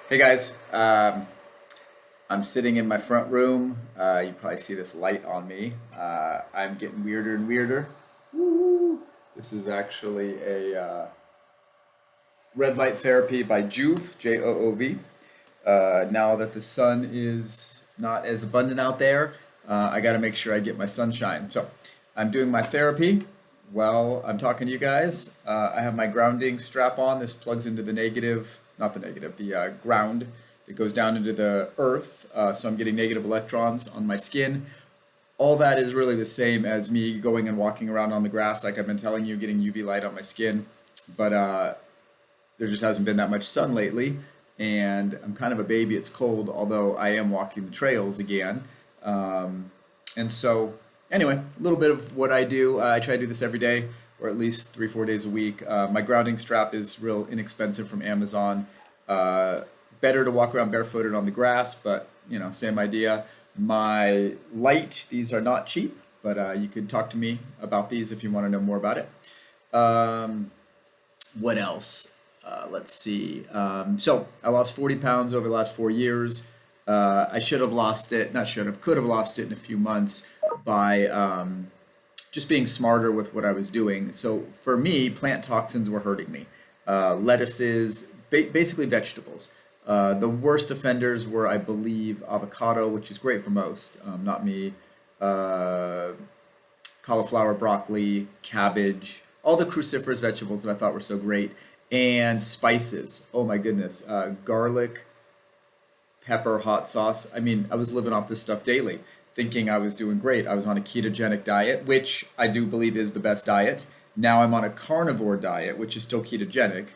Hey guys, I'm sitting in my front room. You probably see this light on me. I'm getting weirder and weirder. Woo. This is actually a red light therapy by JOOV, JOOV. Now that the sun is not as abundant out there, I got to make sure I get my sunshine. So I'm doing my therapy while I'm talking to you guys. I have my grounding strap on. This plugs into the negative, not the negative, the ground that goes down into the earth. So I'm getting negative electrons on my skin. All that is really the same as me going and walking around on the grass, like I've been telling you, getting UV light on my skin. But there just hasn't been that much sun lately, and I'm kind of a baby. It's cold, although I am walking the trails again. And so, anyway, a little bit of what I do. I try to do this every day, or at least 3, 4 days a week. My grounding strap is real inexpensive from Amazon. Uh, Better to walk around barefooted on the grass, but same idea. My light, these are not cheap, but you could talk to me about these if you want to know more about it. Um, what else? Let's see. So I lost 40 pounds over the last 4 years. I should have lost it, not should have, could have lost it in a few months by just being smarter with what I was doing. So for me, plant toxins were hurting me. Lettuces, basically vegetables. The worst offenders were, I believe, avocado, which is great for most, not me. Uh, Cauliflower, broccoli, cabbage, all the cruciferous vegetables that I thought were so great, and spices. Oh my goodness, garlic, pepper, hot sauce. I mean, I was living off this stuff daily, thinking I was doing great. I was on a ketogenic diet, which I do believe is the best diet. Now I'm on a carnivore diet, which is still ketogenic.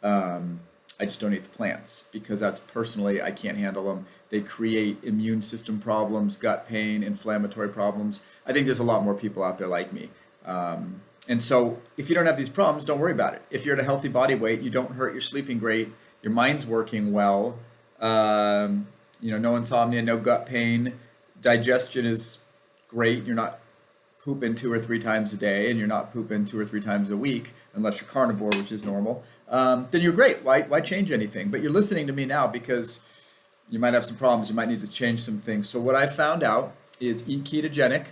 Um, I just don't eat the plants because that's personally, I can't handle them. They create immune system problems, gut pain, inflammatory problems. I think there's a lot more people out there like me. And so if you don't have these problems, don't worry about it. If you're at a healthy body weight, you don't hurt, you're sleeping great, your mind's working well, no insomnia, no gut pain, digestion is great. You're not pooping 2 or 3 times a day, and you're not pooping 2 or 3 times a week, unless you're carnivore, which is normal. Then you're great. Why change anything? But you're listening to me now because you might have some problems. You might need to change some things. So what I found out is eat ketogenic.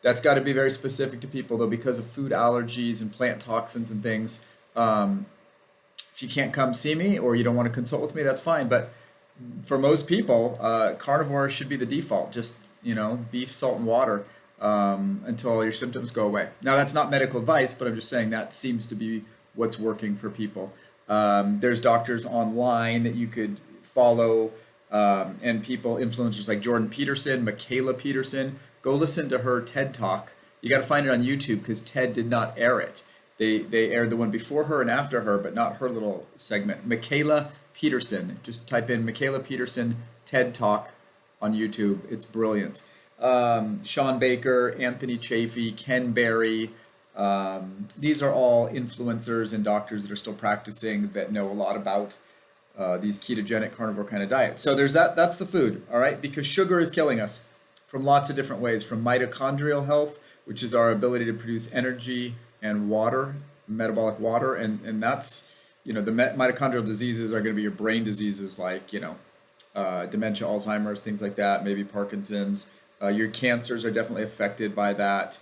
That's got to be very specific to people, though, because of food allergies and plant toxins and things. Um, if you can't come see me or you don't want to consult with me, that's fine. But for most people, carnivore should be the default. Just beef, salt, and water until your symptoms go away. Now, that's not medical advice, but I'm just saying that seems to be what's working for people. There's doctors online that you could follow, and people, influencers like Jordan Peterson, Michaela Peterson. Go listen to her TED Talk. You got to find it on YouTube because TED did not air it. They aired the one before her and after her, but not her little segment. Michaela Peterson. Just type in Michaela Peterson TED Talk on YouTube. It's brilliant. Sean Baker, Anthony Chaffee, Ken Berry. These are all influencers and doctors that are still practicing that know a lot about these ketogenic carnivore kind of diet. So there's that. That's the food, all right? Because sugar is killing us from lots of different ways, from mitochondrial health, which is our ability to produce energy and water, metabolic water, and that's the mitochondrial diseases are going to be your brain diseases like dementia, Alzheimer's, things like that, maybe Parkinson's. Your cancers are definitely affected by that.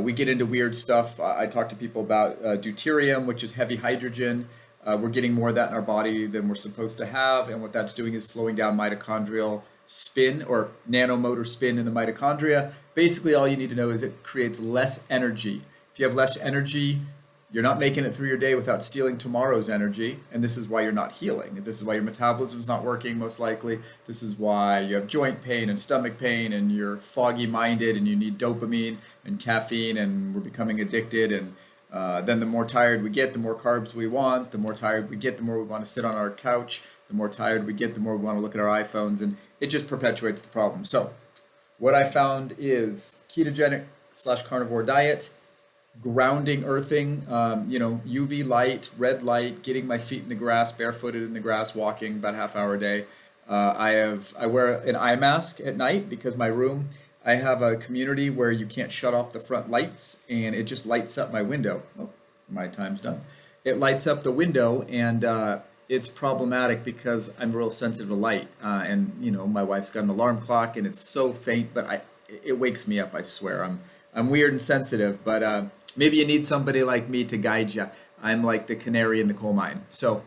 We get into weird stuff. I talk to people about deuterium, which is heavy hydrogen. We're getting more of that in our body than we're supposed to have, and what that's doing is slowing down mitochondrial spin or nanomotor spin in the mitochondria. Basically, all you need to know is it creates less energy. If you have less energy, you're not making it through your day without stealing tomorrow's energy, and this is why you're not healing. This is why your metabolism is not working, most likely. This is why you have joint pain and stomach pain, and you're foggy minded, and you need dopamine and caffeine, and we're becoming addicted. And then the more tired we get, the more carbs we want. The more tired we get, the more we want to sit on our couch. The more tired we get, the more we want to look at our iPhones, and it just perpetuates the problem. So what I found is ketogenic slash carnivore diet, grounding, earthing, UV light, red light, getting my feet in the grass, barefooted in the grass, walking about a half hour a day. I wear an eye mask at night because my room, I have a community where you can't shut off the front lights and it just lights up my window. Oh, my time's done. It lights up the window, and it's problematic because I'm real sensitive to light, and my wife's got an alarm clock, and it's so faint, but it wakes me up. I swear, I'm weird and sensitive, but maybe you need somebody like me to guide you. I'm like the canary in the coal mine. So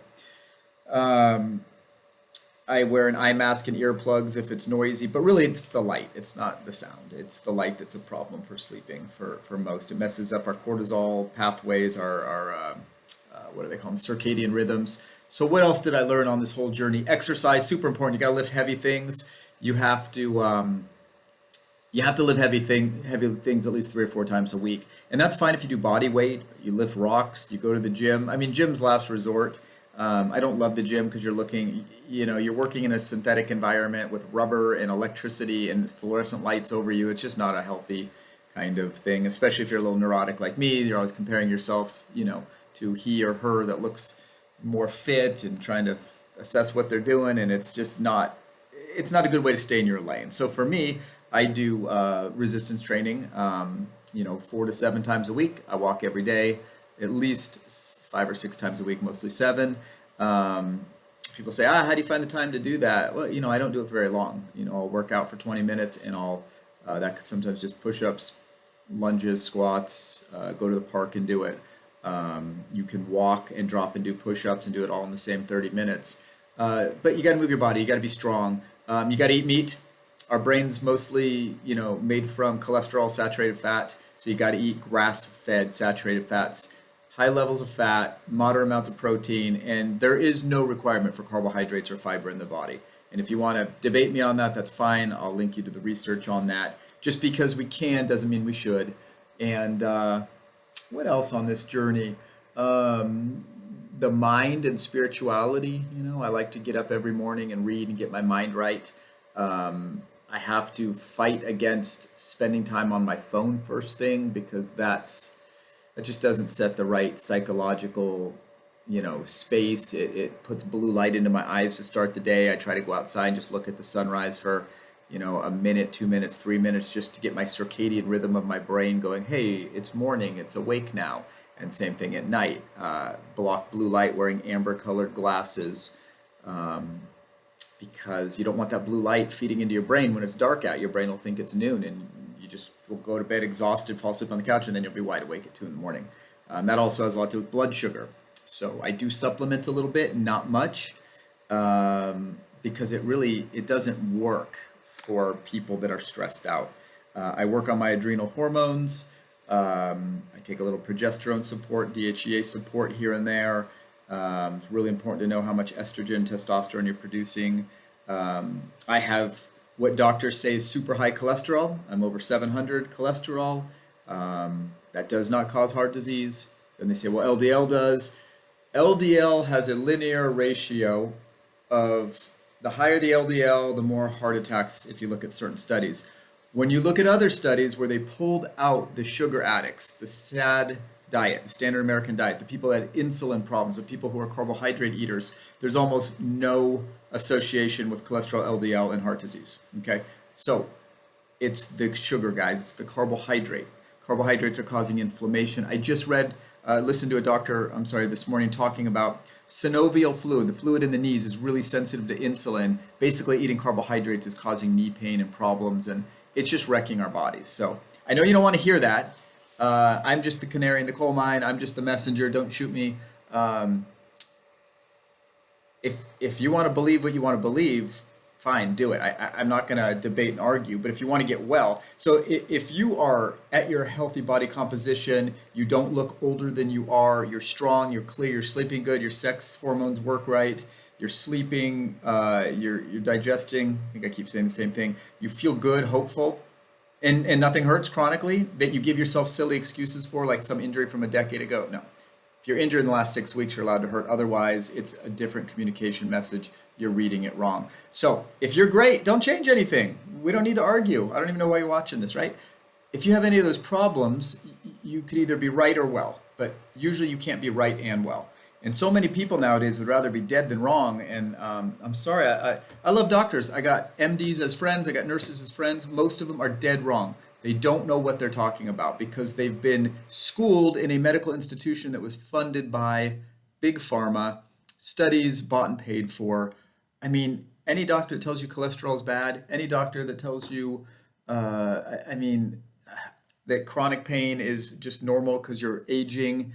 um, I wear an eye mask and earplugs if it's noisy, but really it's the light. It's not the sound. It's the light that's a problem for sleeping for most. It messes up our cortisol pathways, our what do they call them? Circadian rhythms. So what else did I learn on this whole journey? Exercise, super important. You got to lift heavy things. You have to you have to lift heavy things at least 3 or 4 times a week, and that's fine if you do body weight. You lift rocks. You go to the gym. I mean, gym's last resort. I don't love the gym because you're working in a synthetic environment with rubber and electricity and fluorescent lights over you. It's just not a healthy kind of thing, especially if you're a little neurotic like me. You're always comparing yourself, to he or her that looks more fit and trying to assess what they're doing, and it's not a good way to stay in your lane. So for me, I do resistance training, 4 to 7 times a week. I walk every day, at least 5 or 6 times a week, mostly seven. Um, People say, how do you find the time to do that? Well, I don't do it for very long. I'll work out for 20 minutes, and that could sometimes just push-ups, lunges, squats, go to the park and do it. You can walk and drop and do push-ups and do it all in the same 30 minutes. But you got to move your body. You got to be strong. You got to eat meat. Our brain's mostly, made from cholesterol, saturated fat. So you got to eat grass-fed saturated fats, high levels of fat, moderate amounts of protein, and there is no requirement for carbohydrates or fiber in the body. And if you want to debate me on that, that's fine. I'll link you to the research on that. Just because we can doesn't mean we should. And what else on this journey? The mind and spirituality. I like to get up every morning and read and get my mind right. I have to fight against spending time on my phone first thing because that just doesn't set the right psychological, space. It puts blue light into my eyes to start the day. I try to go outside and just look at the sunrise for, a minute, 2 minutes, 3 minutes, just to get my circadian rhythm of my brain going, hey, it's morning, it's awake now. And same thing at night. Block blue light wearing amber colored glasses. Because you don't want that blue light feeding into your brain when it's dark out. Your brain will think it's noon, and you just will go to bed exhausted, fall asleep on the couch, and then you'll be wide awake at 2 in the morning. That also has a lot to do with blood sugar. So I do supplement a little bit, not much, because it doesn't work for people that are stressed out. I work on my adrenal hormones. I take a little progesterone support, DHEA support here and there. It's really important to know how much estrogen, testosterone you're producing. I have what doctors say is super high cholesterol. I'm over 700 cholesterol. That does not cause heart disease. Then they say, well, LDL does. LDL has a linear ratio of the higher the LDL, the more heart attacks if you look at certain studies. When you look at other studies where they pulled out the sugar addicts, the SAD diet, the standard American diet, the people that had insulin problems, the people who are carbohydrate eaters, there's almost no association with cholesterol, LDL, and heart disease. Okay, so it's the sugar, guys. It's the carbohydrate. Carbohydrates are causing inflammation. I just listened to a doctor, this morning talking about synovial fluid. The fluid in the knees is really sensitive to insulin. Basically, eating carbohydrates is causing knee pain and problems, and it's just wrecking our bodies. So I know you don't want to hear that. I'm just the canary in the coal mine. I'm just the messenger. Don't shoot me. If you want to believe what you want to believe, fine, do it. I'm not going to debate and argue, but if you want to get well, so if you are at your healthy body composition, you don't look older than you are, you're strong, you're clear, you're sleeping good, your sex hormones work right, you're sleeping, you're digesting, I think I keep saying the same thing, you feel good, hopeful, and nothing hurts chronically, that you give yourself silly excuses for, like some injury from a decade ago. No. If you're injured in the last 6 weeks, you're allowed to hurt. Otherwise, it's a different communication message. You're reading it wrong. So if you're great, don't change anything. We don't need to argue. I don't even know why you're watching this, right? If you have any of those problems, you could either be right or well, but usually you can't be right and well. And so many people nowadays would rather be dead than wrong. And I'm sorry, I love doctors. I got MDs as friends. I got nurses as friends. Most of them are dead wrong. They don't know what they're talking about because they've been schooled in a medical institution that was funded by Big Pharma studies bought and paid for. I mean, any doctor that tells you cholesterol is bad, any doctor that tells you, I mean, that chronic pain is just normal because you're aging.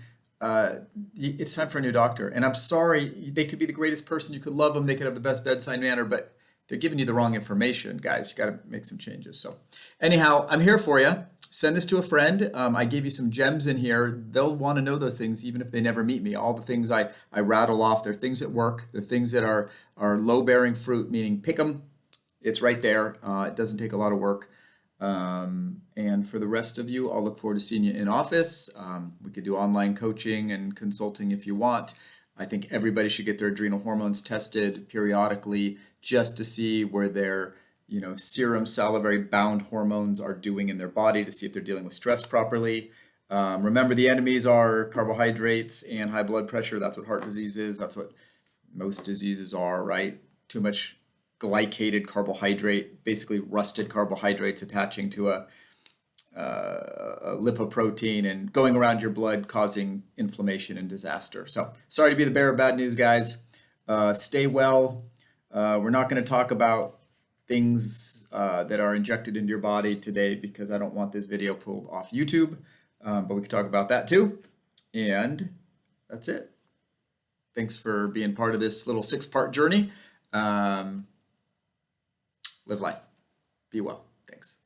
It's time for a new doctor. And I'm sorry, they could be the greatest person. You could love them. They could have the best bedside manner, but they're giving you the wrong information, guys. You got to make some changes. So, anyhow, I'm here for you. Send this to a friend. I gave you some gems in here. They'll want to know those things even if they never meet me. All the things I rattle off, they're things that work. They're things that are low-bearing fruit, meaning pick them. It's right there. It doesn't take a lot of work. And for the rest of you, I'll look forward to seeing you in office. We could do online coaching and consulting if you want. I think everybody should get their adrenal hormones tested periodically just to see where their serum salivary bound hormones are doing in their body, to see if they're dealing with stress properly. Remember, the enemies are carbohydrates and high blood pressure. That's what heart disease is. That's what most diseases are, right? Too much glycated carbohydrate, basically rusted carbohydrates attaching to a lipoprotein and going around your blood, causing inflammation and disaster. So sorry to be the bearer of bad news, guys. Stay well. We're not going to talk about things that are injected into your body today because I don't want this video pulled off YouTube, but we can talk about that too. And that's it. Thanks for being part of this little 6-part journey. Live life. Be well. Thanks.